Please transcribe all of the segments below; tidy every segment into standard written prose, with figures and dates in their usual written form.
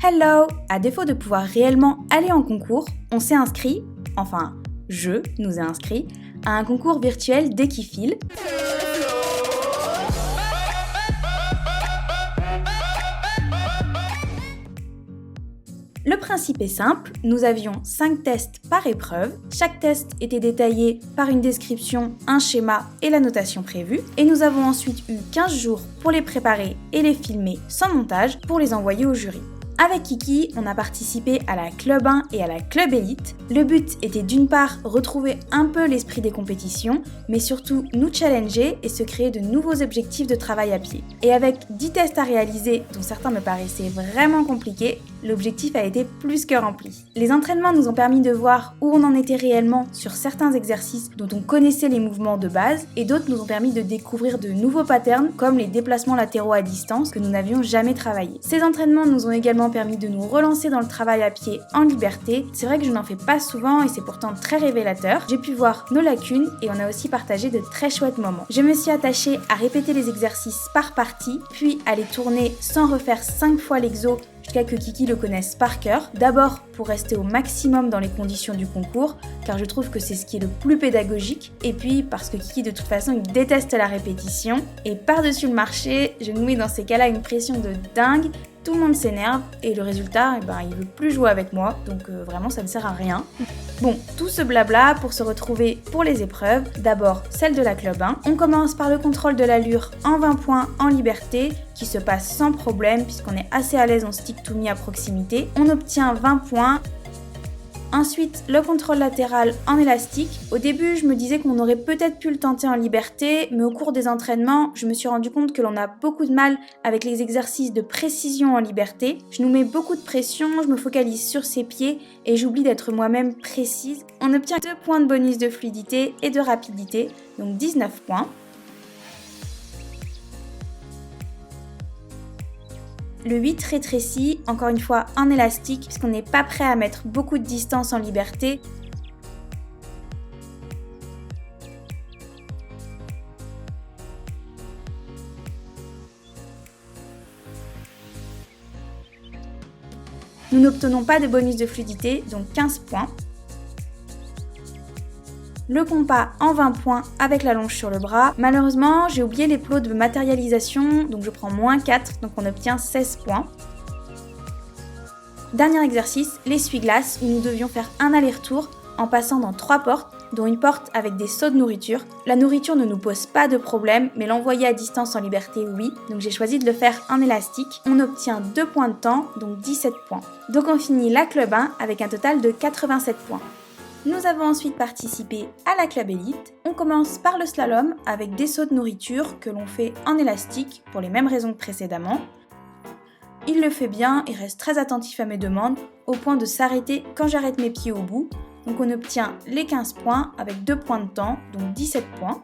Hello! À défaut de pouvoir réellement aller en concours, on s'est inscrit, enfin, je nous ai inscrits, à un concours virtuel d'Equifil. Le principe est simple, nous avions 5 tests par épreuve, chaque test était détaillé par une description, un schéma et la notation prévue, et nous avons ensuite eu 15 jours pour les préparer et les filmer sans montage pour les envoyer au jury. Avec Kiki, on a participé à la Club 1 et à la Club Elite. Le but était d'une part retrouver un peu l'esprit des compétitions, mais surtout nous challenger et se créer de nouveaux objectifs de travail à pied. Et avec 10 tests à réaliser, dont certains me paraissaient vraiment compliqués, l'objectif a été plus que rempli. Les entraînements nous ont permis de voir où on en était réellement sur certains exercices dont on connaissait les mouvements de base, et d'autres nous ont permis de découvrir de nouveaux patterns comme les déplacements latéraux à distance que nous n'avions jamais travaillé. Ces entraînements nous ont également permis de nous relancer dans le travail à pied en liberté. C'est vrai que je n'en fais pas souvent et c'est pourtant très révélateur. J'ai pu voir nos lacunes et on a aussi partagé de très chouettes moments. Je me suis attachée à répéter les exercices par partie, puis à les tourner sans refaire 5 fois l'exo jusqu'à que Kiki le connaisse par cœur. D'abord pour rester au maximum dans les conditions du concours, car je trouve que c'est ce qui est le plus pédagogique, et puis parce que Kiki de toute façon il déteste la répétition, et par-dessus le marché, je nous mets dans ces cas-là une pression de dingue. Tout le monde s'énerve et le résultat, il veut plus jouer avec moi, donc vraiment ça ne sert à rien. Bon, tout ce blabla pour se retrouver pour les épreuves. D'abord celle de la Club 1. On commence par le contrôle de l'allure en 20 points en liberté, qui se passe sans problème puisqu'on est assez à l'aise en stick to me à proximité. On obtient 20 points. Ensuite, le contrôle latéral en élastique. Au début, je me disais qu'on aurait peut-être pu le tenter en liberté, mais au cours des entraînements, je me suis rendu compte que l'on a beaucoup de mal avec les exercices de précision en liberté. Je nous mets beaucoup de pression, je me focalise sur ses pieds et j'oublie d'être moi-même précise. On obtient 2 points de bonus de fluidité et de rapidité, donc 19 points. Le 8 rétrécit, encore une fois en élastique, puisqu'on n'est pas prêt à mettre beaucoup de distance en liberté. Nous n'obtenons pas de bonus de fluidité, donc 15 points. Le compas en 20 points avec la longe sur le bras. Malheureusement, j'ai oublié les plots de matérialisation, donc je prends moins 4, donc on obtient 16 points. Dernier exercice, l'essuie-glace, où nous devions faire un aller-retour en passant dans 3 portes, dont une porte avec des seaux de nourriture. La nourriture ne nous pose pas de problème, mais l'envoyer à distance en liberté, oui. Donc j'ai choisi de le faire en élastique. On obtient 2 points de temps, donc 17 points. Donc on finit la Club 1 avec un total de 87 points. Nous avons ensuite participé à la Club Elite. On commence par le slalom avec des sauts de nourriture que l'on fait en élastique pour les mêmes raisons que précédemment. Il le fait bien et reste très attentif à mes demandes au point de s'arrêter quand j'arrête mes pieds au bout. Donc on obtient les 15 points avec 2 points de temps, donc 17 points.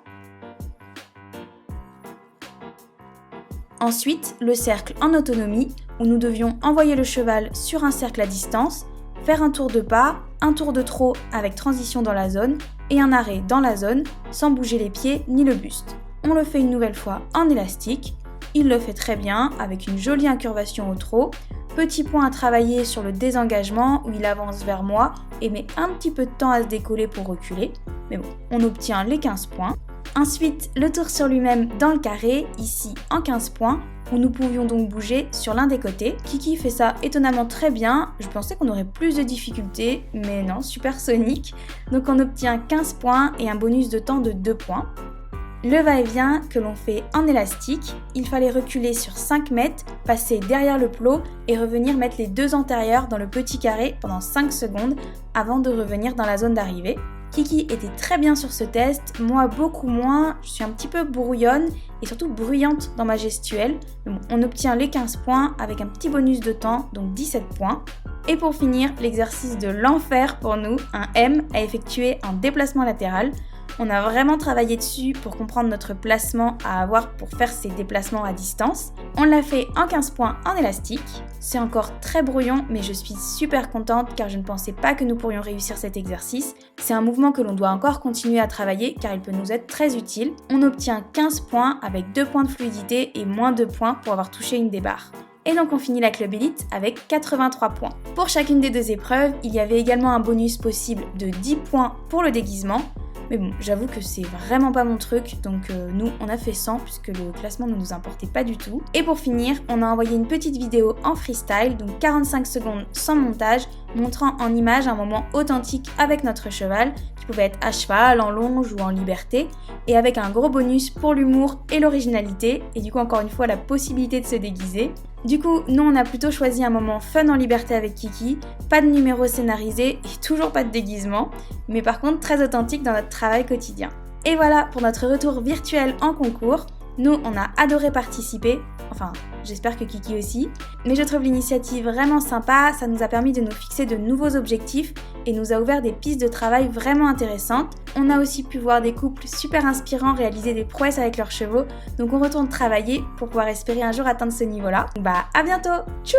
Ensuite, le cercle en autonomie où nous devions envoyer le cheval sur un cercle à distance, faire un tour de pas, un tour de trot avec transition dans la zone et un arrêt dans la zone sans bouger les pieds ni le buste. On le fait une nouvelle fois en élastique. Il le fait très bien avec une jolie incurvation au trot. Petit point à travailler sur le désengagement où il avance vers moi et met un petit peu de temps à se décoller pour reculer. Mais bon, on obtient les 15 points. Ensuite, le tour sur lui-même dans le carré, ici en 15 points, où nous pouvions donc bouger sur l'un des côtés. Kiki fait ça étonnamment très bien, je pensais qu'on aurait plus de difficultés, mais non, supersonique. Donc on obtient 15 points et un bonus de temps de 2 points. Le va-et-vient que l'on fait en élastique, il fallait reculer sur 5 mètres, passer derrière le plot et revenir mettre les 2 antérieurs dans le petit carré pendant 5 secondes avant de revenir dans la zone d'arrivée. Kiki était très bien sur ce test, moi beaucoup moins, je suis un petit peu brouillonne et surtout bruyante dans ma gestuelle. Mais bon, on obtient les 15 points avec un petit bonus de temps, donc 17 points. Et pour finir, l'exercice de l'enfer pour nous, un M à effectuer en déplacement latéral. On a vraiment travaillé dessus pour comprendre notre placement à avoir pour faire ces déplacements à distance. On l'a fait en 15 points en élastique. C'est encore très brouillon, mais je suis super contente car je ne pensais pas que nous pourrions réussir cet exercice. C'est un mouvement que l'on doit encore continuer à travailler car il peut nous être très utile. On obtient 15 points avec 2 points de fluidité et moins 2 points pour avoir touché une des barres. Et donc on finit la club élite avec 83 points. Pour chacune des 2 épreuves, il y avait également un bonus possible de 10 points pour le déguisement. Mais bon, j'avoue que c'est vraiment pas mon truc, donc nous on a fait 100 puisque le classement ne nous importait pas du tout. Et pour finir, on a envoyé une petite vidéo en freestyle, donc 45 secondes sans montage, montrant en image un moment authentique avec notre cheval, qui pouvait être à cheval, en longe ou en liberté, et avec un gros bonus pour l'humour et l'originalité, et du coup encore une fois la possibilité de se déguiser. Du coup, nous on a plutôt choisi un moment fun en liberté avec Kiki, pas de numéro scénarisé et toujours pas de déguisement, mais par contre très authentique dans notre travail quotidien. Et voilà pour notre retour virtuel en concours. Nous, on a adoré participer, enfin j'espère que Kiki aussi, mais je trouve l'initiative vraiment sympa, ça nous a permis de nous fixer de nouveaux objectifs et nous a ouvert des pistes de travail vraiment intéressantes. On a aussi pu voir des couples super inspirants réaliser des prouesses avec leurs chevaux, donc on retourne travailler pour pouvoir espérer un jour atteindre ce niveau-là. Bah à bientôt, tchou!